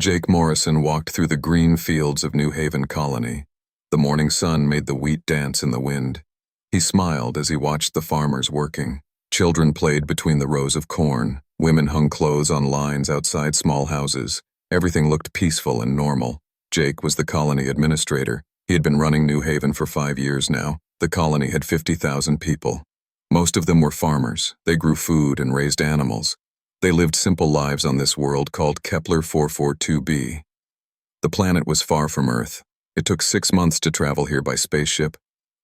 Jake Morrison walked through the green fields of New Haven Colony. The morning sun made the wheat dance in the wind. He smiled as he watched the farmers working. Children played between the rows of corn. Women hung clothes on lines outside small houses. Everything looked peaceful and normal. Jake was the colony administrator. He had been running New Haven for 5 years now. The colony had 50,000 people. Most of them were farmers. They grew food and raised animals. They lived simple lives on this world called Kepler 442b. The planet was far from Earth. It took 6 months to travel here by spaceship.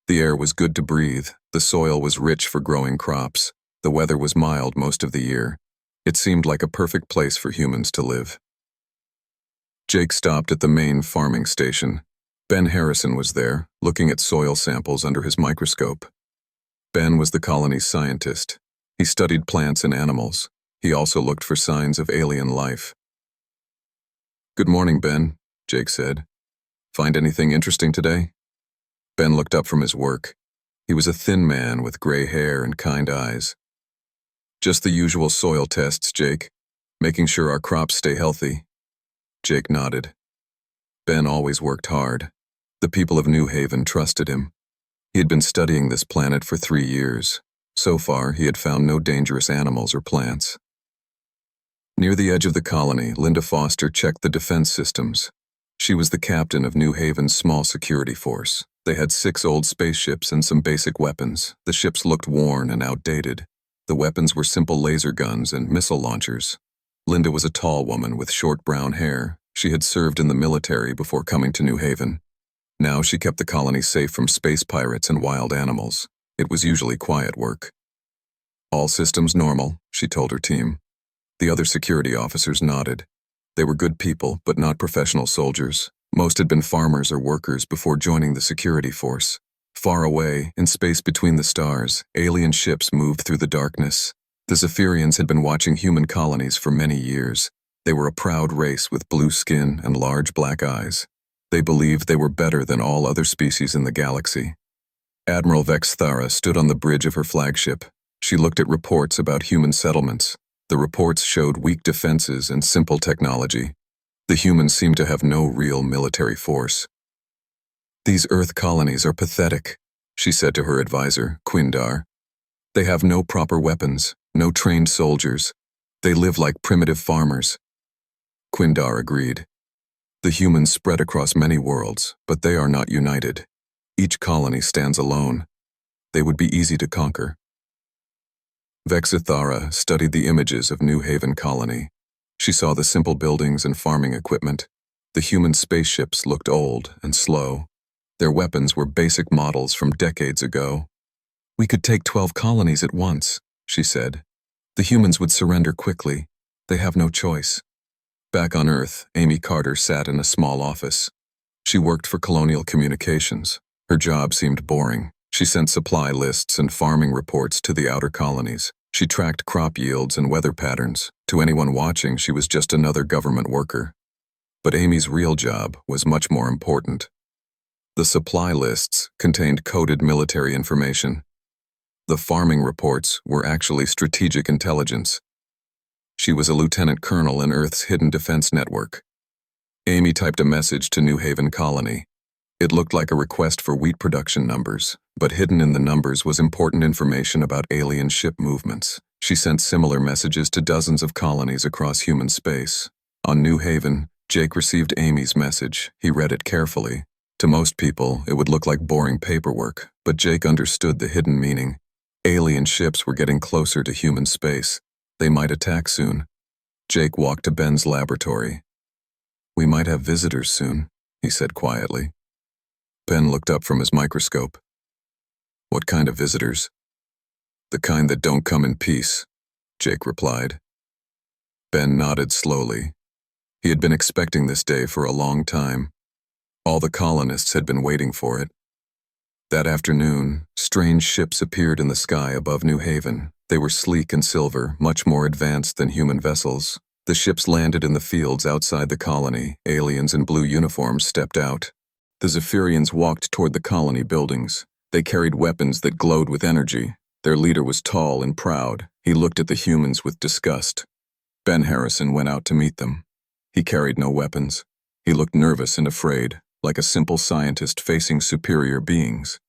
The air was good to breathe. The soil was rich for growing crops. The weather was mild most of the year. It seemed like a perfect place for humans to live. Jake stopped at the main farming station. Ben Harrison was there, looking at soil samples under his microscope. Ben was the colony's scientist. He studied plants and animals. He also looked for signs of alien life. "Good morning, Ben," Jake said. "Find anything interesting today?" Ben looked up from his work. He was a thin man with gray hair and kind eyes. "Just the usual soil tests, Jake. Making sure our crops stay healthy." Jake nodded. Ben always worked hard. The people of New Haven trusted him. He had been studying this planet for 3 years. So far, he had found no dangerous animals or plants. Near the edge of the colony, Linda Foster checked the defense systems. She was the captain of New Haven's small security force. They had 6 old spaceships and some basic weapons. The ships looked worn and outdated. The weapons were simple laser guns and missile launchers. Linda was a tall woman with short brown hair. She had served in the military before coming to New Haven. Now she kept the colony safe from space pirates and wild animals. It was usually quiet work. "All systems normal," she told her team. The other security officers nodded. They were good people, but not professional soldiers. Most had been farmers or workers before joining the security force. Far away, in space between the stars, alien ships moved through the darkness. The Zephyrians had been watching human colonies for many years. They were a proud race with blue skin and large black eyes. They believed they were better than all other species in the galaxy. Admiral Vex Thara stood on the bridge of her flagship. She looked at reports about human settlements. The reports showed weak defenses and simple technology. The humans seemed to have no real military force. "These Earth colonies are pathetic," she said to her advisor, Quindar. "They have no proper weapons, no trained soldiers. They live like primitive farmers." Quindar agreed. "The humans spread across many worlds, but they are not united. Each colony stands alone. They would be easy to conquer." Vexithara studied the images of New Haven Colony. She saw the simple buildings and farming equipment. The human spaceships looked old and slow. Their weapons were basic models from decades ago. "We could take 12 colonies at once," she said. "The humans would surrender quickly. They have no choice." Back on Earth, Amy Carter sat in a small office. She worked for Colonial Communications. Her job seemed boring. She sent supply lists and farming reports to the outer colonies. She tracked crop yields and weather patterns. To anyone watching, she was just another government worker. But Amy's real job was much more important. The supply lists contained coded military information. The farming reports were actually strategic intelligence. She was a lieutenant colonel in Earth's hidden defense network. Amy typed a message to New Haven Colony. It looked like a request for wheat production numbers, but hidden in the numbers was important information about alien ship movements. She sent similar messages to dozens of colonies across human space. On New Haven, Jake received Amy's message. He read it carefully. To most people, it would look like boring paperwork, but Jake understood the hidden meaning. Alien ships were getting closer to human space. They might attack soon. Jake walked to Ben's laboratory. "We might have visitors soon," he said quietly. Ben looked up from his microscope. "What kind of visitors?" "The kind that don't come in peace," Jake replied. Ben nodded slowly. He had been expecting this day for a long time. All the colonists had been waiting for it. That afternoon, strange ships appeared in the sky above New Haven. They were sleek and silver, much more advanced than human vessels. The ships landed in the fields outside the colony. Aliens in blue uniforms stepped out. The Zephyrians walked toward the colony buildings. They carried weapons that glowed with energy. Their leader was tall and proud. He looked at the humans with disgust. Ben Harrison went out to meet them. He carried no weapons. He looked nervous and afraid, like a simple scientist facing superior beings.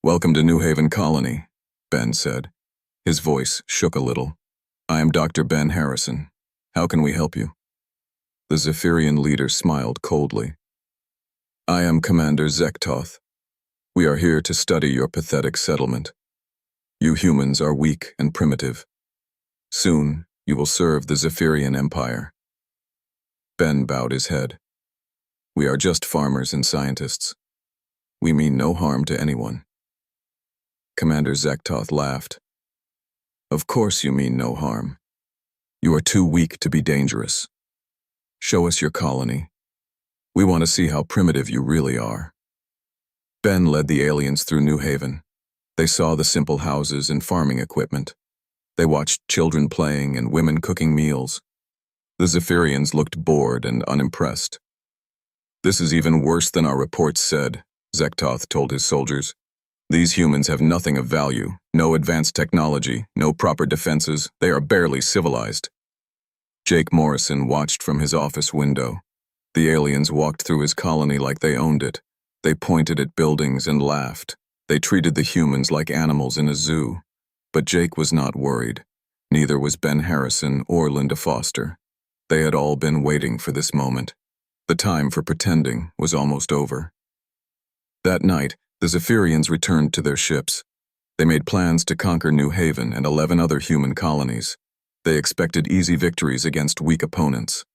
"Welcome to New Haven Colony," Ben said. His voice shook a little. "I am Dr. Ben Harrison. How can we help you?" The Zephyrian leader smiled coldly. "I am Commander Zektoth. We are here to study your pathetic settlement. You humans are weak and primitive. Soon, you will serve the Zephyrian Empire." Ben bowed his head. "We are just farmers and scientists. We mean no harm to anyone." Commander Zektoth laughed. "Of course you mean no harm. You are too weak to be dangerous. Show us your colony. We want to see how primitive you really are." Ben led the aliens through New Haven. They saw the simple houses and farming equipment. They watched children playing and women cooking meals. The Zephyrians looked bored and unimpressed. "This is even worse than our reports said," Zektoth told his soldiers. "These humans have nothing of value, no advanced technology, no proper defenses. They are barely civilized." Jake Morrison watched from his office window. The aliens walked through his colony like they owned it. They pointed at buildings and laughed. They treated the humans like animals in a zoo. But Jake was not worried. Neither was Ben Harrison or Linda Foster. They had all been waiting for this moment. The time for pretending was almost over. That night, the Zephyrians returned to their ships. They made plans to conquer New Haven and 11 other human colonies. They expected easy victories against weak opponents.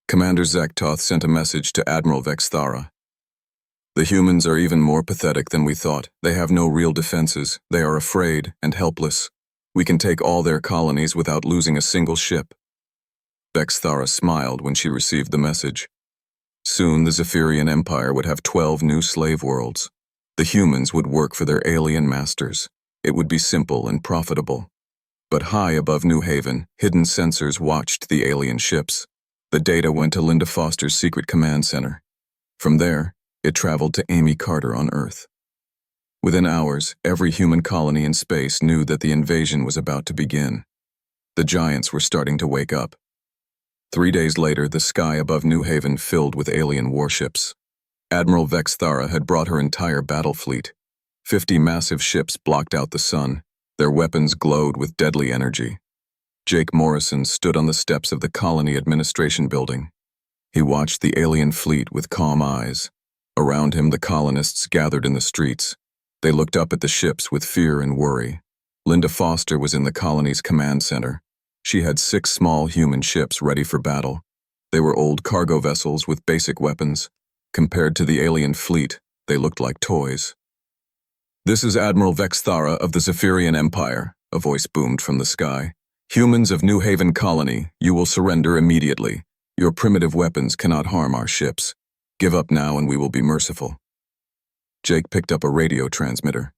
Commander Zektoth sent a message to Admiral Vexthara. "The humans are even more pathetic than we thought. They have no real defenses. They are afraid and helpless. We can take all their colonies without losing a single ship." Vexthara smiled when she received the message. Soon the Zephyrian Empire would have 12 new slave worlds. The humans would work for their alien masters. It would be simple and profitable. But high above New Haven, hidden sensors watched the alien ships. The data went to Linda Foster's secret command center. From there, it traveled to Amy Carter on Earth. Within hours, every human colony in space knew that the invasion was about to begin. The giants were starting to wake up. 3 days later, the sky above New Haven filled with alien warships. Admiral Vexthara had brought her entire battle fleet. 50 massive ships blocked out the sun. Their weapons glowed with deadly energy. Jake Morrison stood on the steps of the Colony Administration Building. He watched the alien fleet with calm eyes. Around him, the colonists gathered in the streets. They looked up at the ships with fear and worry. Linda Foster was in the colony's command center. She had 6 small human ships ready for battle. They were old cargo vessels with basic weapons. Compared to the alien fleet, they looked like toys. "This is Admiral Vexthara of the Zephyrian Empire," a voice boomed from the sky. "Humans of New Haven Colony, you will surrender immediately. Your primitive weapons cannot harm our ships. Give up now and we will be merciful." Jake picked up a radio transmitter.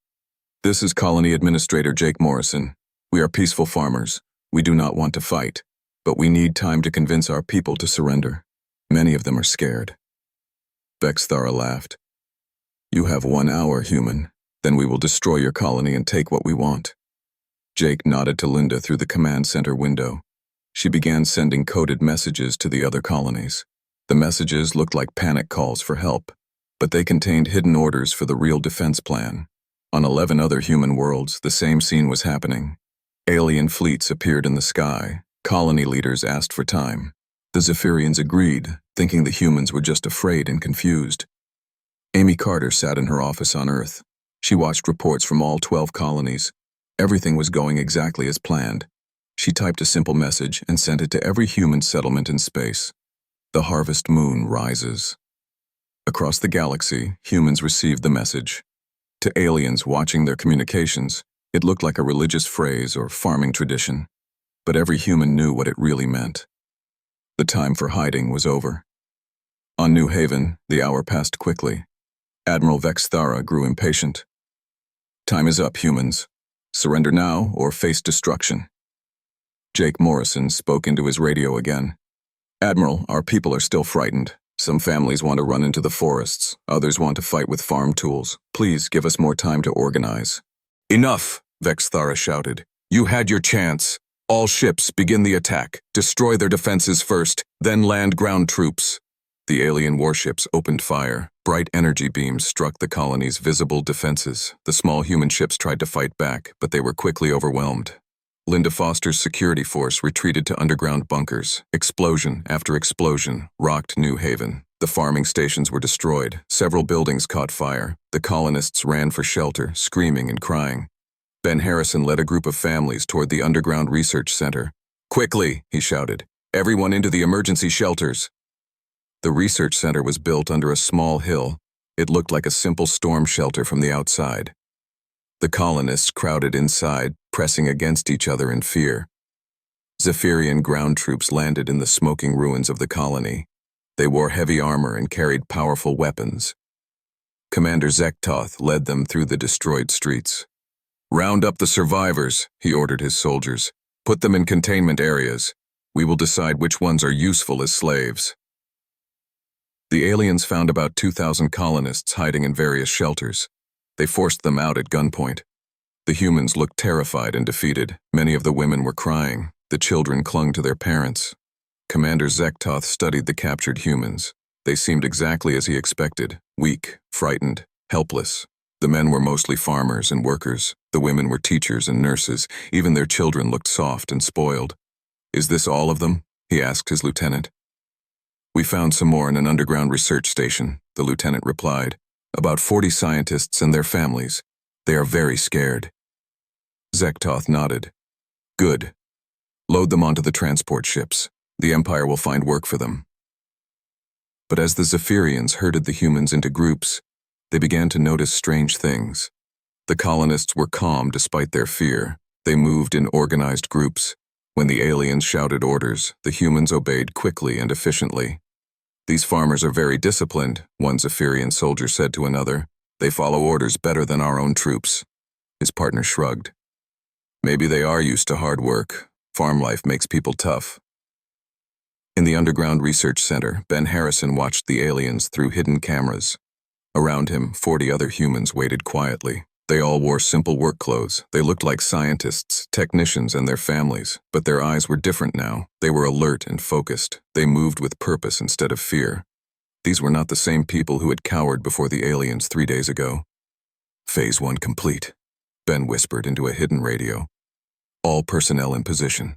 "This is Colony Administrator Jake Morrison. We are peaceful farmers. We do not want to fight, but we need time to convince our people to surrender. Many of them are scared." Vexthara laughed. "You have 1 hour, human. Then we will destroy your colony and take what we want." Jake nodded to Linda through the command center window. She began sending coded messages to the other colonies. The messages looked like panic calls for help, but they contained hidden orders for the real defense plan. On 11 other human worlds, the same scene was happening. Alien fleets appeared in the sky. Colony leaders asked for time. The Zephyrians agreed, thinking the humans were just afraid and confused. Amy Carter sat in her office on Earth. She watched reports from all 12 colonies. Everything was going exactly as planned. She typed a simple message and sent it to every human settlement in space. "The harvest moon rises." Across the galaxy, humans received the message. To aliens watching their communications, it looked like a religious phrase or farming tradition, but every human knew what it really meant. The time for hiding was over. On New Haven, the hour passed quickly. Admiral Vexthara grew impatient. "Time is up, humans. Surrender now or face destruction." Jake Morrison spoke into his radio again. "Admiral, our people are still frightened. Some families want to run into the forests. Others want to fight with farm tools. Please give us more time to organize." "Enough!" Vexthara shouted. "You had your chance. All ships, begin the attack. Destroy their defenses first, then land ground troops. The alien warships opened fire. Bright energy beams struck the colony's visible defenses. The small human ships tried to fight back, but they were quickly overwhelmed. Linda Foster's security force retreated to underground bunkers. Explosion after explosion rocked New Haven. The farming stations were destroyed. Several buildings caught fire. The colonists ran for shelter, screaming and crying. Ben Harrison led a group of families toward the underground research center. "Quickly," he shouted. "Everyone into the emergency shelters." The research center was built under a small hill. It looked like a simple storm shelter from the outside. The colonists crowded inside, pressing against each other in fear. Zephyrian ground troops landed in the smoking ruins of the colony. They wore heavy armor and carried powerful weapons. Commander Zektoth led them through the destroyed streets. "Round up the survivors," he ordered his soldiers. "Put them in containment areas. We will decide which ones are useful as slaves." The aliens found about 2,000 colonists hiding in various shelters. They forced them out at gunpoint. The humans looked terrified and defeated. Many of the women were crying. The children clung to their parents. Commander Zektoth studied the captured humans. They seemed exactly as he expected: weak, frightened, helpless. The men were mostly farmers and workers. The women were teachers and nurses. Even their children looked soft and spoiled. "Is this all of them?" he asked his lieutenant. "We found some more in an underground research station," the lieutenant replied. "About 40 scientists and their families. They are very scared." Zektoth nodded. "Good. Load them onto the transport ships. The Empire will find work for them." But as the Zephyrians herded the humans into groups, they began to notice strange things. The colonists were calm despite their fear. They moved in organized groups. When the aliens shouted orders, the humans obeyed quickly and efficiently. "These farmers are very disciplined," one Zephyrian soldier said to another. "They follow orders better than our own troops." His partner shrugged. "Maybe they are used to hard work. Farm life makes people tough." In the underground research center, Ben Harrison watched the aliens through hidden cameras. Around him, 40 other humans waited quietly. They all wore simple work clothes. They looked like scientists, technicians, and their families, but their eyes were different now. They were alert and focused. They moved with purpose instead of fear. These were not the same people who had cowered before the aliens 3 days ago. "Phase 1 complete," Ben whispered into a hidden radio. "All personnel in position."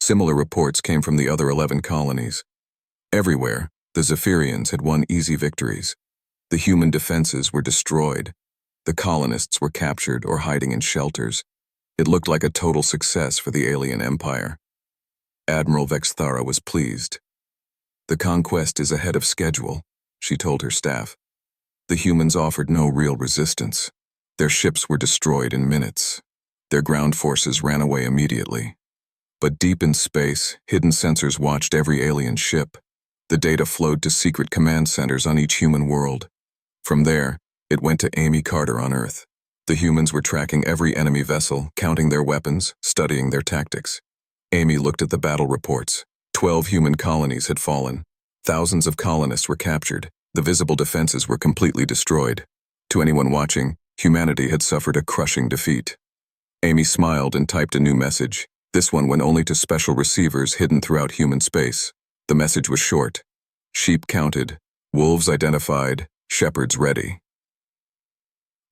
Similar reports came from the other 11 colonies. Everywhere, the Zephyrians had won easy victories. The human defenses were destroyed. The colonists were captured or hiding in shelters. It looked like a total success for the alien empire. Admiral Vexthara was pleased. "The conquest is ahead of schedule," she told her staff. The humans offered no real resistance. Their ships were destroyed in minutes. Their ground forces ran away immediately. But deep in space, hidden sensors watched every alien ship. The data flowed to secret command centers on each human world. From there, it went to Amy Carter on Earth. The humans were tracking every enemy vessel, counting their weapons, studying their tactics. Amy looked at the battle reports. 12 human colonies had fallen. Thousands of colonists were captured. The visible defenses were completely destroyed. To anyone watching, humanity had suffered a crushing defeat. Amy smiled and typed a new message. This one went only to special receivers hidden throughout human space. The message was short: "Sheep counted, wolves identified, shepherds ready."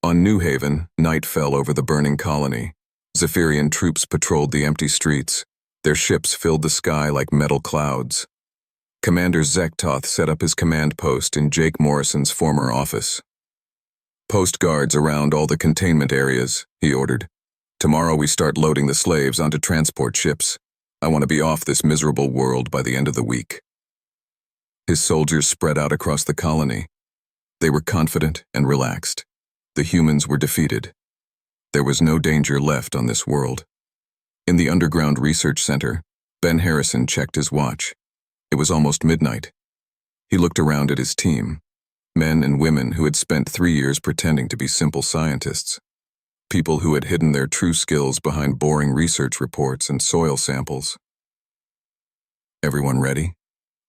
On New Haven, night fell over the burning colony. Zephyrian troops patrolled the empty streets. Their ships filled the sky like metal clouds. Commander Zektoth set up his command post in Jake Morrison's former office. "Post guards around all the containment areas," he ordered. "Tomorrow we start loading the slaves onto transport ships. I want to be off this miserable world by the end of the week." His soldiers spread out across the colony. They were confident and relaxed. The humans were defeated. There was no danger left on this world. In the underground research center, Ben Harrison checked his watch. It was almost midnight. He looked around at his team, men and women who had spent 3 years pretending to be simple scientists, people who had hidden their true skills behind boring research reports and soil samples. "Everyone ready?"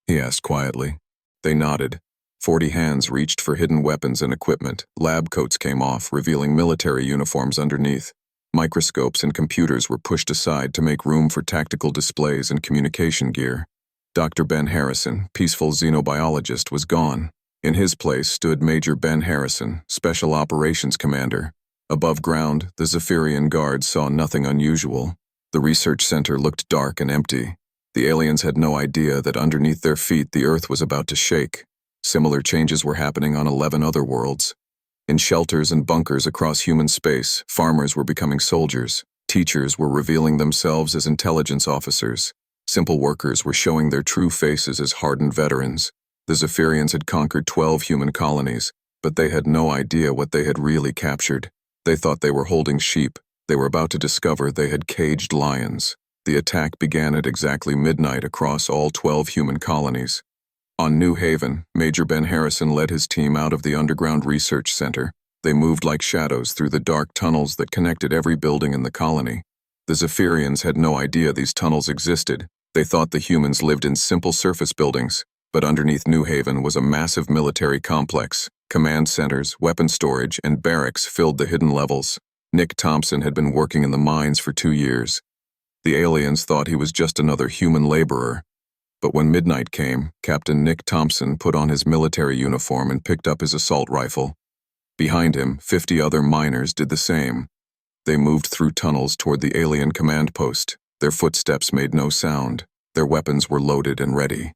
he asked quietly. They nodded. 40 hands reached for hidden weapons and equipment. Lab coats came off, revealing military uniforms underneath. Microscopes and computers were pushed aside to make room for tactical displays and communication gear. Dr. Ben Harrison, peaceful xenobiologist, was gone. In his place stood Major Ben Harrison, Special Operations Commander. Above ground, the Zephyrian guards saw nothing unusual. The research center looked dark and empty. The aliens had no idea that underneath their feet the Earth was about to shake. Similar changes were happening on 11 other worlds. In shelters and bunkers across human space, farmers were becoming soldiers. Teachers were revealing themselves as intelligence officers. Simple workers were showing their true faces as hardened veterans. The Zephyrians had conquered 12 human colonies, but they had no idea what they had really captured. They thought they were holding sheep. They were about to discover they had caged lions. The attack began at exactly midnight across all 12 human colonies. On New Haven, Major Ben Harrison led his team out of the underground research center. They moved like shadows through the dark tunnels that connected every building in the colony. The Zephyrians had no idea these tunnels existed. They thought the humans lived in simple surface buildings, but underneath New Haven was a massive military complex. Command centers, weapon storage, and barracks filled the hidden levels. Nick Thompson had been working in the mines for 2 years. The aliens thought he was just another human laborer. But when midnight came, Captain Nick Thompson put on his military uniform and picked up his assault rifle. Behind him, 50 other miners did the same. They moved through tunnels toward the alien command post. Their footsteps made no sound. Their weapons were loaded and ready.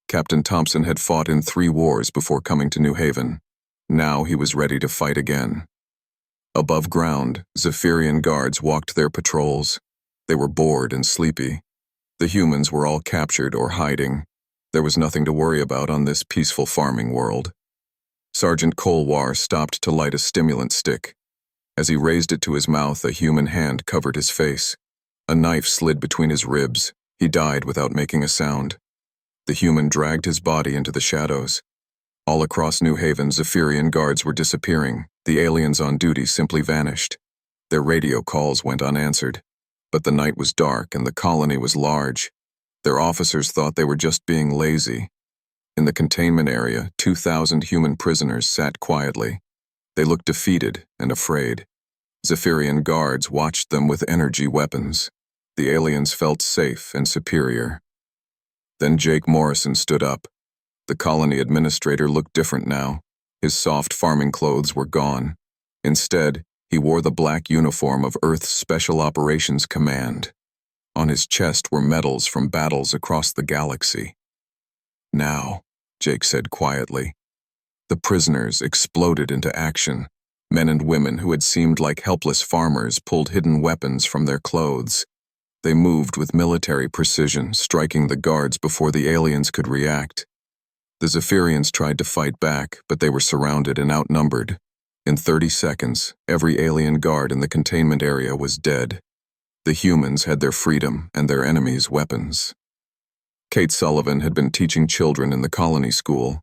Captain Thompson had fought in 3 wars before coming to New Haven. Now he was ready to fight again. Above ground, Zephyrian guards walked their patrols. They were bored and sleepy. The humans were all captured or hiding. There was nothing to worry about on this peaceful farming world. Sergeant Colwar stopped to light a stimulant stick. As he raised it to his mouth, a human hand covered his face. A knife slid between his ribs. He died without making a sound. The human dragged his body into the shadows. All across New Haven, Zephyrian guards were disappearing. The aliens on duty simply vanished. Their radio calls went unanswered. But the night was dark and the colony was large. Their officers thought they were just being lazy. In the containment area, 2,000 human prisoners sat quietly. They looked defeated and afraid. Zephyrian guards watched them with energy weapons. The aliens felt safe and superior. Then Jake Morrison stood up. The colony administrator looked different now. His soft farming clothes were gone. Instead, he wore the black uniform of Earth's Special Operations Command. On his chest were medals from battles across the galaxy. Now, Jake said quietly. The prisoners exploded into action. Men and women who had seemed like helpless farmers pulled hidden weapons from their clothes. They moved with military precision, striking the guards before the aliens could react. The Zephyrians tried to fight back, but they were surrounded and outnumbered. In 30 seconds, every alien guard in the containment area was dead. The humans had their freedom and their enemies' weapons. Kate Sullivan had been teaching children in the colony school.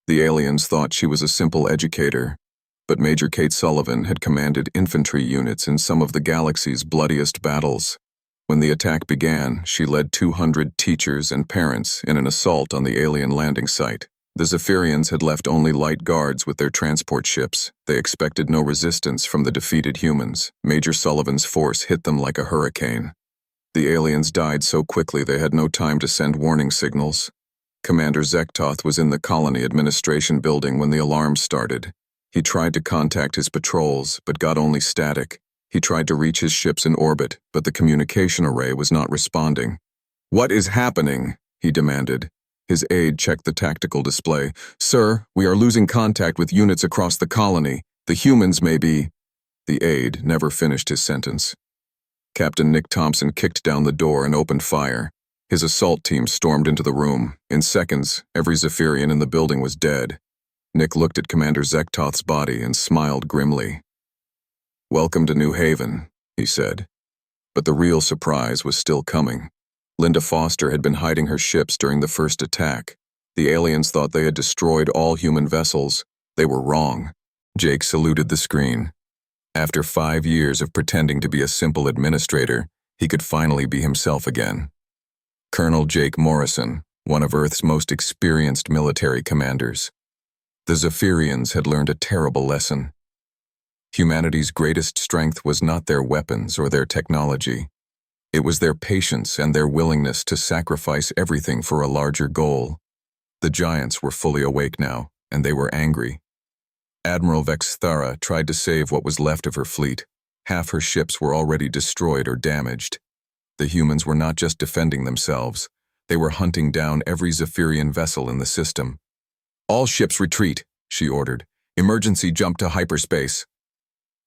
The aliens thought she was a simple educator, but Major Kate Sullivan had commanded infantry units in some of the galaxy's bloodiest battles. When the attack began, she led 200 teachers and parents in an assault on the alien landing site. The Zephyrians had left only light guards with their transport ships. They expected no resistance from the defeated humans. Major Sullivan's force hit them like a hurricane. The aliens died so quickly they had no time to send warning signals. Commander Zektoth was in the colony administration building when the alarm started. He tried to contact his patrols, but got only static. He tried to reach his ships in orbit, but the communication array was not responding. "What is happening?" he demanded. His aide checked the tactical display. "Sir, we are losing contact with units across the colony. The humans may be—" The aide never finished his sentence. Captain Nick Thompson kicked down the door and opened fire. His assault team stormed into the room. In seconds, every Zephyrian in the building was dead. Nick looked at Commander Zektoth's body and smiled grimly. "Welcome to New Haven," he said. But the real surprise was still coming. Linda Foster had been hiding her ships during the first attack. The aliens thought they had destroyed all human vessels. They were wrong. Jake saluted the screen. After 5 years of pretending to be a simple administrator, he could finally be himself again. Colonel Jake Morrison, one of Earth's most experienced military commanders. The Zephyrians had learned a terrible lesson. Humanity's greatest strength was not their weapons or their technology. It was their patience and their willingness to sacrifice everything for a larger goal. The giants were fully awake now, and they were angry. Admiral Vexthara tried to save what was left of her fleet. Half her ships were already destroyed or damaged. The humans were not just defending themselves, they were hunting down every Zephyrian vessel in the system. "All ships retreat," she ordered. "Emergency jump to hyperspace."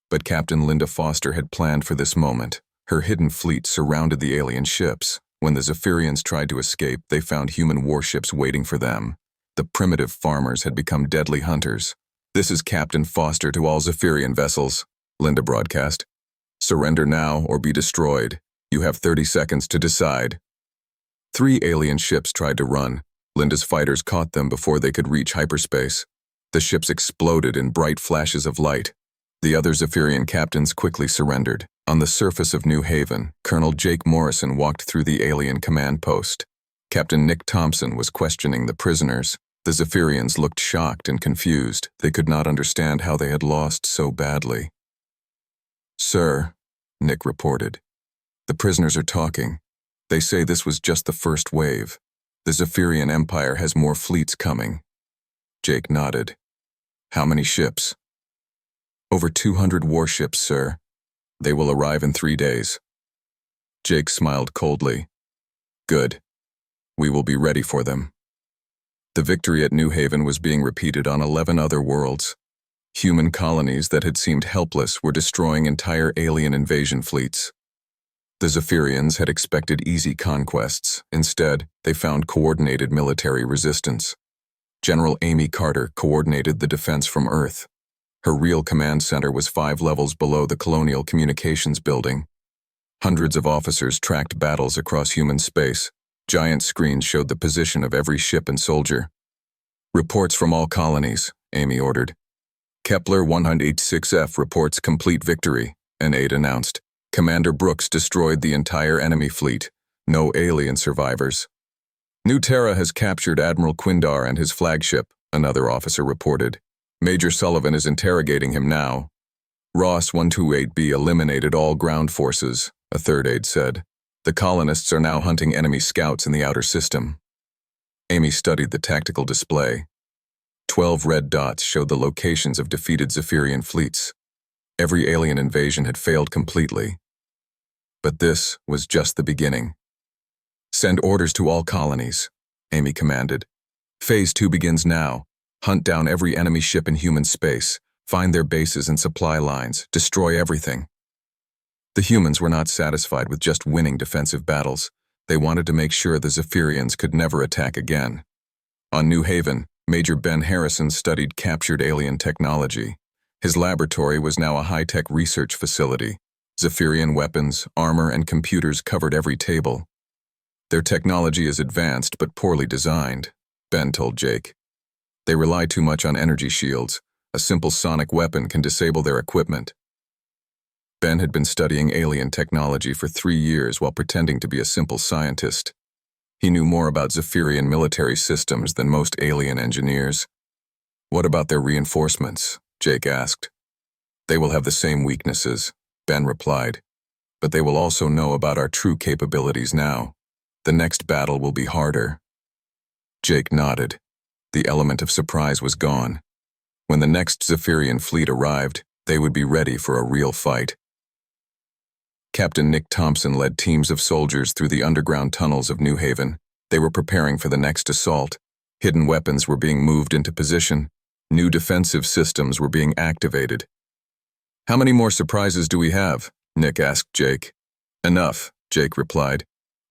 But Captain Linda Foster had planned for this moment. Her hidden fleet surrounded the alien ships. When the Zephyrians tried to escape, they found human warships waiting for them. The primitive farmers had become deadly hunters. "This is Captain Foster to all Zephyrian vessels," Linda broadcast. "Surrender now or be destroyed. You have 30 seconds to decide." 3 alien ships tried to run. Linda's fighters caught them before they could reach hyperspace. The ships exploded in bright flashes of light. The other Zephyrian captains quickly surrendered. On the surface of New Haven, Colonel Jake Morrison walked through the alien command post. Captain Nick Thompson was questioning the prisoners. The Zephyrians looked shocked and confused. They could not understand how they had lost so badly. "Sir," Nick reported, "the prisoners are talking. They say this was just the first wave. The Zephyrian Empire has more fleets coming." Jake nodded. "How many ships?" "Over 200 warships, sir. They will arrive in 3 days." Jake smiled coldly. "Good. We will be ready for them." The victory at New Haven was being repeated on 11 other worlds. Human colonies that had seemed helpless were destroying entire alien invasion fleets. The Zephyrians had expected easy conquests. Instead, they found coordinated military resistance. General Amy Carter coordinated the defense from Earth. Her real command center was 5 levels below the Colonial Communications Building. Hundreds of officers tracked battles across human space. Giant screens showed the position of every ship and soldier. "Reports from all colonies," Amy ordered. "Kepler 186F reports complete victory," an aide announced. "Commander Brooks destroyed the entire enemy fleet. No alien survivors." "New Terra has captured Admiral Quindar and his flagship," another officer reported. "Major Sullivan is interrogating him now." "Ross 128B eliminated all ground forces," a third aide said. "The colonists are now hunting enemy scouts in the outer system." Amy studied the tactical display. 12 red dots showed the locations of defeated Zephyrian fleets. Every alien invasion had failed completely. But this was just the beginning. "Send orders to all colonies," Amy commanded. "Phase 2 begins now. Hunt down every enemy ship in human space, find their bases and supply lines, destroy everything." The humans were not satisfied with just winning defensive battles. They wanted to make sure the Zephyrians could never attack again. On New Haven, Major Ben Harrison studied captured alien technology. His laboratory was now a high-tech research facility. Zephyrian weapons, armor, and computers covered every table. "Their technology is advanced but poorly designed," Ben told Jake. "They rely too much on energy shields. A simple sonic weapon can disable their equipment." Ben had been studying alien technology for 3 years while pretending to be a simple scientist. He knew more about Zephyrian military systems than most alien engineers. "What about their reinforcements?" Jake asked. "They will have the same weaknesses," Ben replied. "But they will also know about our true capabilities now. The next battle will be harder." Jake nodded. The element of surprise was gone. When the next Zephyrian fleet arrived, they would be ready for a real fight. Captain Nick Thompson led teams of soldiers through the underground tunnels of New Haven. They were preparing for the next assault. Hidden weapons were being moved into position. New defensive systems were being activated. "How many more surprises do we have?" Nick asked Jake. "Enough," Jake replied.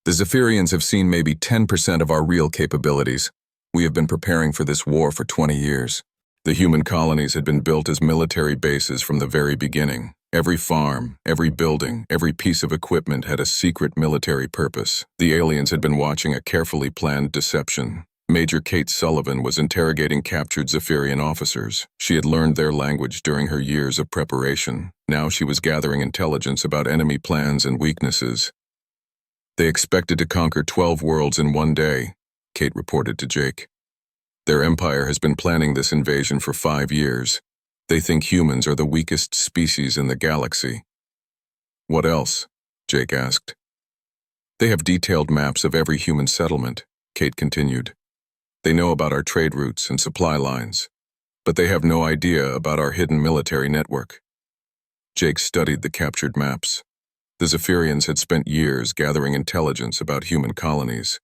"The Zephyrians have seen maybe 10% of our real capabilities. We have been preparing for this war for 20 years. The human colonies had been built as military bases from the very beginning. Every farm, every building, every piece of equipment had a secret military purpose. The aliens had been watching a carefully planned deception. Major Kate Sullivan was interrogating captured Zephyrian officers. She had learned their language during her years of preparation. Now she was gathering intelligence about enemy plans and weaknesses. "They expected to conquer 12 worlds in 1 day," Kate reported to Jake. "Their empire has been planning this invasion for 5 years. They think humans are the weakest species in the galaxy. What else? Jake asked. They have detailed maps of every human settlement, Kate continued. They know about our trade routes and supply lines, but they have no idea about our hidden military network. Jake studied the captured maps. The Zephyrians had spent years gathering intelligence about human colonies,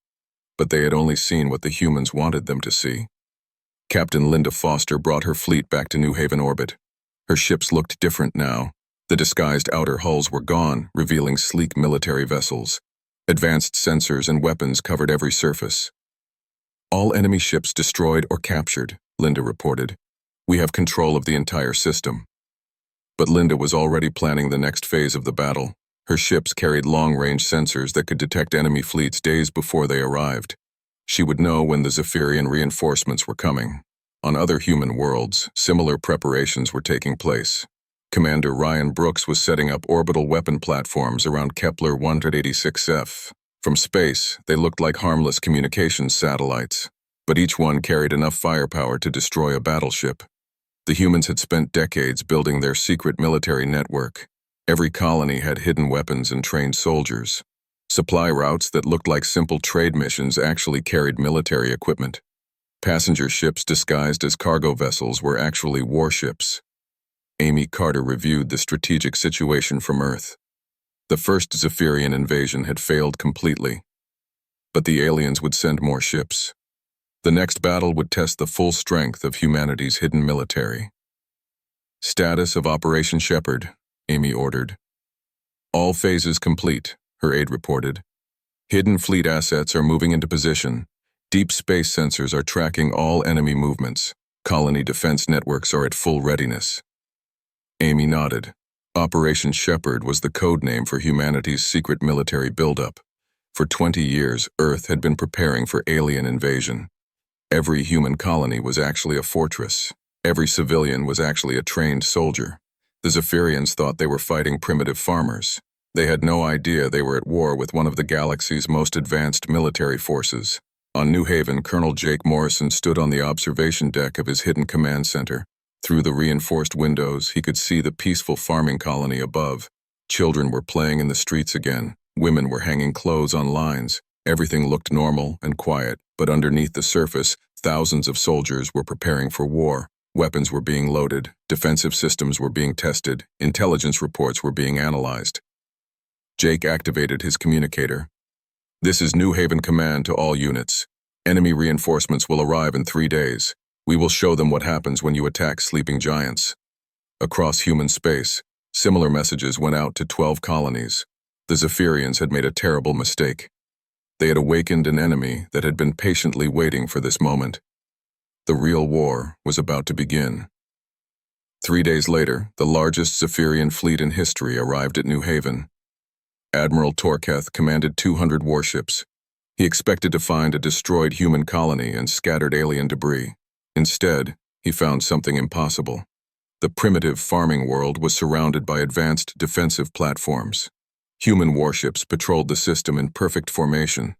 but they had only seen what the humans wanted them to see. Captain Linda Foster brought her fleet back to New Haven orbit. Her ships looked different now. The disguised outer hulls were gone, revealing sleek military vessels. Advanced sensors and weapons covered every surface. All enemy ships destroyed or captured, Linda reported. We have control of the entire system. But Linda was already planning the next phase of the battle. Her ships carried long-range sensors that could detect enemy fleets days before they arrived. She would know when the Zephyrian reinforcements were coming. On other human worlds, similar preparations were taking place. Commander Ryan Brooks was setting up orbital weapon platforms around Kepler 186f. From space, they looked like harmless communications satellites, but each one carried enough firepower to destroy a battleship. The humans had spent decades building their secret military network. Every colony had hidden weapons and trained soldiers. Supply routes that looked like simple trade missions actually carried military equipment. Passenger ships disguised as cargo vessels were actually warships. Amy Carter reviewed the strategic situation from Earth. The first Zephyrian invasion had failed completely, but the aliens would send more ships. The next battle would test the full strength of humanity's hidden military. Status of Operation Shepherd, Amy ordered. All phases complete, her aide reported. Hidden fleet assets are moving into position. Deep space sensors are tracking all enemy movements. Colony defense networks are at full readiness. Amy nodded. Operation Shepherd was the code name for humanity's secret military buildup. For 20 years, Earth had been preparing for alien invasion. Every human colony was actually a fortress. Every civilian was actually a trained soldier. The Zephyrians thought they were fighting primitive farmers. They had no idea they were at war with one of the galaxy's most advanced military forces. On New Haven, Colonel Jake Morrison stood on the observation deck of his hidden command center. Through the reinforced windows, he could see the peaceful farming colony above. Children were playing in the streets again. Women were hanging clothes on lines. Everything looked normal and quiet, but underneath the surface, thousands of soldiers were preparing for war. Weapons were being loaded, defensive systems were being tested, intelligence reports were being analyzed. Jake activated his communicator. This is New Haven Command to all units. Enemy reinforcements will arrive in 3 days. We will show them what happens when you attack sleeping giants. Across human space, similar messages went out to 12 colonies. The Zephyrians had made a terrible mistake. They had awakened an enemy that had been patiently waiting for this moment. The real war was about to begin. 3 days later, the largest Zephyrian fleet in history arrived at New Haven. Admiral Torketh commanded 200 warships. He expected to find a destroyed human colony and scattered alien debris. Instead, he found something impossible. The primitive farming world was surrounded by advanced defensive platforms. Human warships patrolled the system in perfect formation.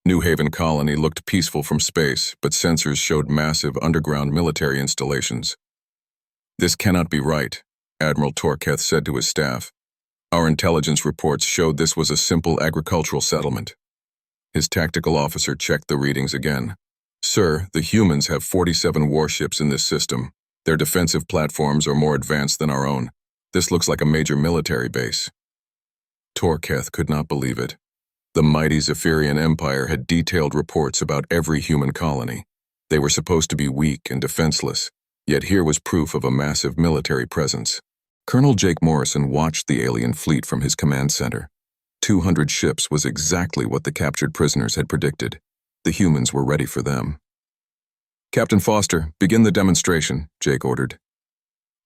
New Haven Colony looked peaceful from space, but sensors showed massive underground military installations. This cannot be right, Admiral Torketh said to his staff. Our intelligence reports showed this was a simple agricultural settlement. His tactical officer checked the readings again. Sir, the humans have 47 warships in this system. Their defensive platforms are more advanced than our own. This looks like a major military base. Torketh could not believe it. The mighty Zephyrian Empire had detailed reports about every human colony. They were supposed to be weak and defenseless, yet here was proof of a massive military presence. Colonel Jake Morrison watched the alien fleet from his command center. 200 ships was exactly what the captured prisoners had predicted. The humans were ready for them. Captain Foster, begin the demonstration, Jake ordered.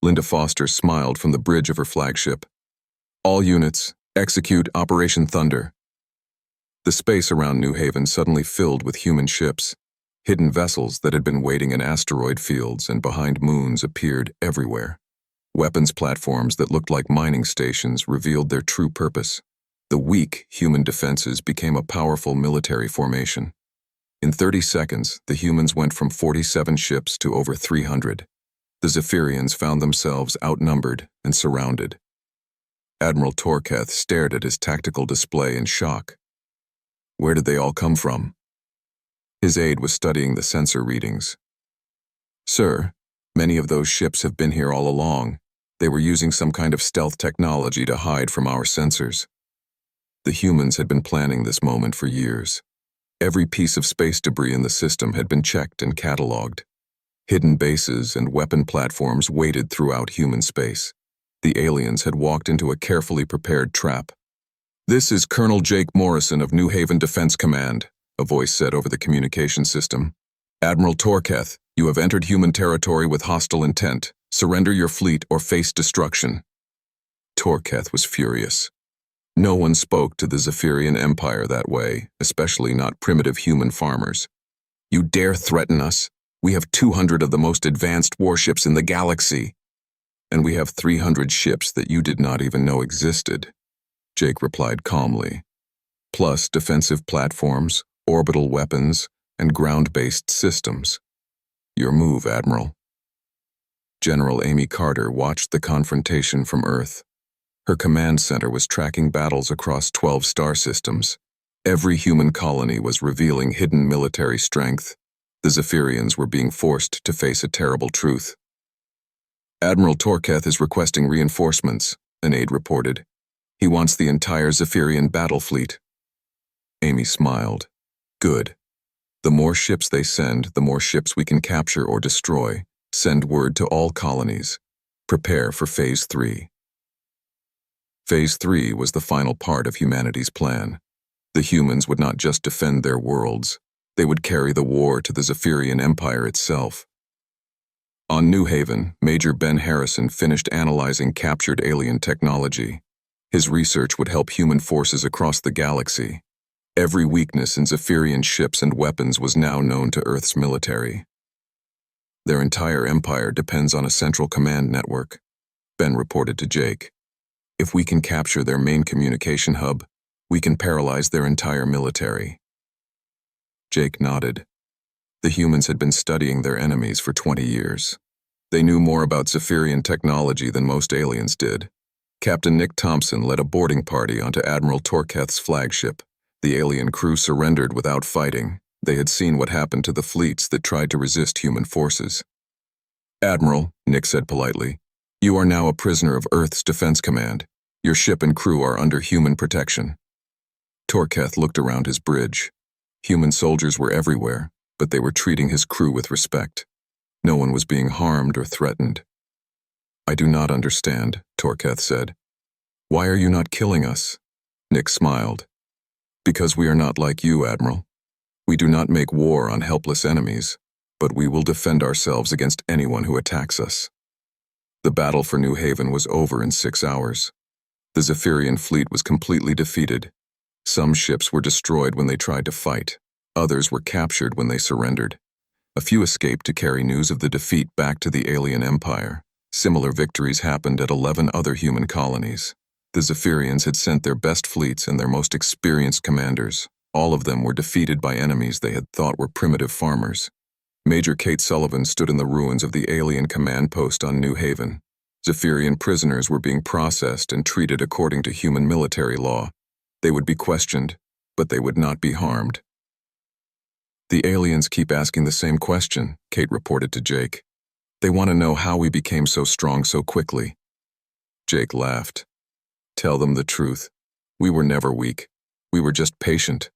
Linda Foster smiled from the bridge of her flagship. All units, execute Operation Thunder. The space around New Haven suddenly filled with human ships. Hidden vessels that had been waiting in asteroid fields and behind moons appeared everywhere. Weapons platforms that looked like mining stations revealed their true purpose. The weak human defenses became a powerful military formation. In 30 seconds, the humans went from 47 ships to over 300. The Zephyrians found themselves outnumbered and surrounded. Admiral Torketh stared at his tactical display in shock. Where did they all come from? His aide was studying the sensor readings. Sir, many of those ships have been here all along. They were using some kind of stealth technology to hide from our sensors. The humans had been planning this moment for years. Every piece of space debris in the system had been checked and catalogued. Hidden bases and weapon platforms waited throughout human space. The aliens had walked into a carefully prepared trap. "This is Colonel Jake Morrison of New Haven Defense Command," a voice said over the communication system. "Admiral Torketh, you have entered human territory with hostile intent. Surrender your fleet or face destruction." Torketh was furious. No one spoke to the Zephyrian Empire that way, especially not primitive human farmers. "You dare threaten us? We have 200 of the most advanced warships in the galaxy. And we have 300 ships that you did not even know existed," Jake replied calmly. "Plus defensive platforms, orbital weapons, and ground-based systems. Your move, Admiral." General Amy Carter watched the confrontation from Earth. Her command center was tracking battles across 12 star systems. Every human colony was revealing hidden military strength. The Zephyrians were being forced to face a terrible truth. "Admiral Torketh is requesting reinforcements," an aide reported. "He wants the entire Zephyrian battle fleet." Amy smiled. "Good. The more ships they send, the more ships we can capture or destroy. Send word to all colonies. Prepare for Phase 3. Phase 3 was the final part of humanity's plan. The humans would not just defend their worlds. They would carry the war to the Zephyrian Empire itself. On New Haven, Major Ben Harrison finished analyzing captured alien technology. His research would help human forces across the galaxy. Every weakness in Zephyrian ships and weapons was now known to Earth's military. Their entire empire depends on a central command network, Ben reported to Jake. "If we can capture their main communication hub, we can paralyze their entire military." Jake nodded. The humans had been studying their enemies for 20 years. They knew more about Zephyrian technology than most aliens did. Captain Nick Thompson led a boarding party onto Admiral Torketh's flagship. The alien crew surrendered without fighting. They had seen what happened to the fleets that tried to resist human forces. "Admiral," Nick said politely, "you are now a prisoner of Earth's Defense Command. Your ship and crew are under human protection." Torketh looked around his bridge. Human soldiers were everywhere, but they were treating his crew with respect. No one was being harmed or threatened. "I do not understand," Torketh said. "Why are you not killing us?" Nick smiled. "Because we are not like you, Admiral. We do not make war on helpless enemies, but we will defend ourselves against anyone who attacks us." The battle for New Haven was over in 6 hours. The Zephyrian fleet was completely defeated. Some ships were destroyed when they tried to fight. Others were captured when they surrendered. A few escaped to carry news of the defeat back to the alien empire. Similar victories happened at 11 other human colonies. The Zephyrians had sent their best fleets and their most experienced commanders. All of them were defeated by enemies they had thought were primitive farmers. Major Kate Sullivan stood in the ruins of the alien command post on New Haven. Zephyrian prisoners were being processed and treated according to human military law. They would be questioned, but they would not be harmed. "The aliens keep asking the same question," Kate reported to Jake. "They want to know how we became so strong so quickly." Jake laughed. "Tell them the truth. We were never weak. We were just patient."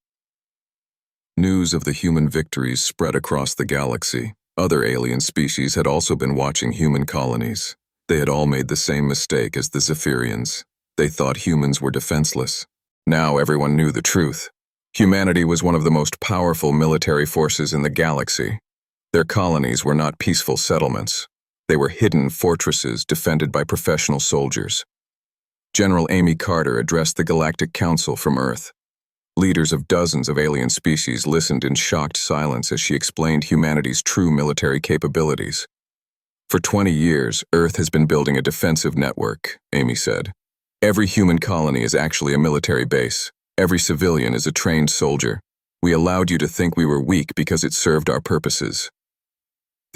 News of the human victories spread across the galaxy. Other alien species had also been watching human colonies. They had all made the same mistake as the Zephyrians. They thought humans were defenseless. Now everyone knew the truth. Humanity was one of the most powerful military forces in the galaxy. Their colonies were not peaceful settlements. They were hidden fortresses defended by professional soldiers. General Amy Carter addressed the Galactic Council from Earth. Leaders of dozens of alien species listened in shocked silence as she explained humanity's true military capabilities. "For 20 years, Earth has been building a defensive network," Amy said. "Every human colony is actually a military base. Every civilian is a trained soldier. We allowed you to think we were weak because it served our purposes."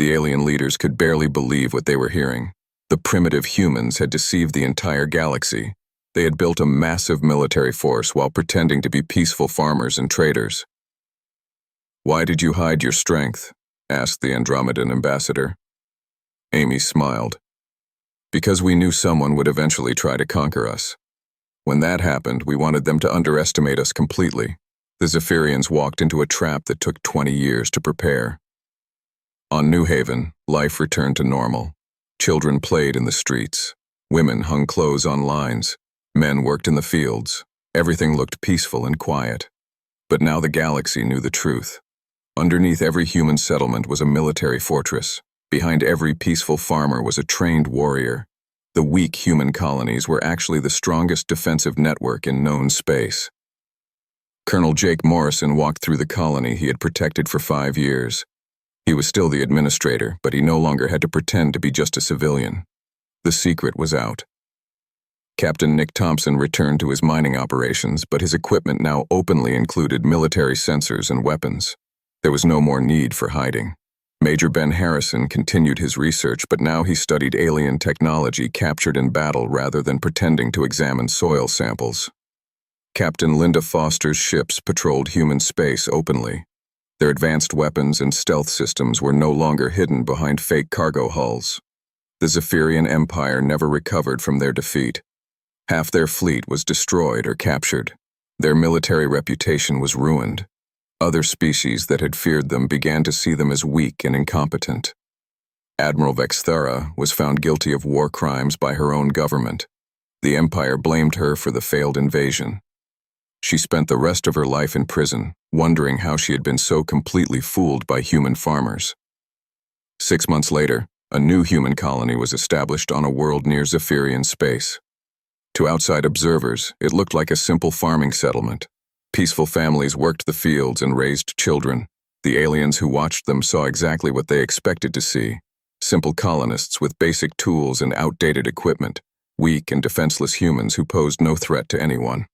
The alien leaders could barely believe what they were hearing. The primitive humans had deceived the entire galaxy. They had built a massive military force while pretending to be peaceful farmers and traders. "Why did you hide your strength?" asked the Andromedan ambassador. Amy smiled. "Because we knew someone would eventually try to conquer us. When that happened, we wanted them to underestimate us completely. The Zephyrians walked into a trap that took 20 years to prepare." On New Haven, life returned to normal. Children played in the streets. Women hung clothes on lines. Men worked in the fields. Everything looked peaceful and quiet. But now the galaxy knew the truth. Underneath every human settlement was a military fortress. Behind every peaceful farmer was a trained warrior. The weak human colonies were actually the strongest defensive network in known space. Colonel Jake Morrison walked through the colony he had protected for 5 years. He was still the administrator, but he no longer had to pretend to be just a civilian. The secret was out. Captain Nick Thompson returned to his mining operations, but his equipment now openly included military sensors and weapons. There was no more need for hiding. Major Ben Harrison continued his research, but now he studied alien technology captured in battle rather than pretending to examine soil samples. Captain Linda Foster's ships patrolled human space openly. Their advanced weapons and stealth systems were no longer hidden behind fake cargo hulls. The Zephyrian Empire never recovered from their defeat. Half their fleet was destroyed or captured. Their military reputation was ruined. Other species that had feared them began to see them as weak and incompetent. Admiral Vexthara was found guilty of war crimes by her own government. The Empire blamed her for the failed invasion. She spent the rest of her life in prison, wondering how she had been so completely fooled by human farmers. 6 months later, a new human colony was established on a world near Zephyrian space. To outside observers, it looked like a simple farming settlement. Peaceful families worked the fields and raised children. The aliens who watched them saw exactly what they expected to see. Simple colonists with basic tools and outdated equipment. Weak and defenseless humans who posed no threat to anyone.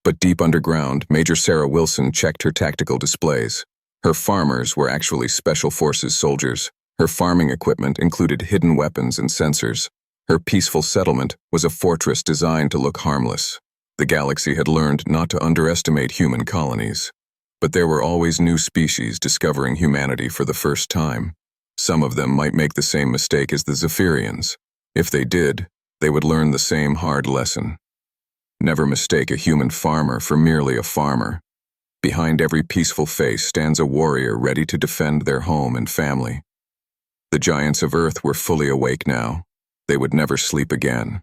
But deep underground, Major Sarah Wilson checked her tactical displays. Her farmers were actually Special Forces soldiers. Her farming equipment included hidden weapons and sensors. Her peaceful settlement was a fortress designed to look harmless. The galaxy had learned not to underestimate human colonies. But there were always new species discovering humanity for the first time. Some of them might make the same mistake as the Zephyrians. If they did, they would learn the same hard lesson. Never mistake a human farmer for merely a farmer. Behind every peaceful face stands a warrior ready to defend their home and family. The giants of Earth were fully awake now. They would never sleep again.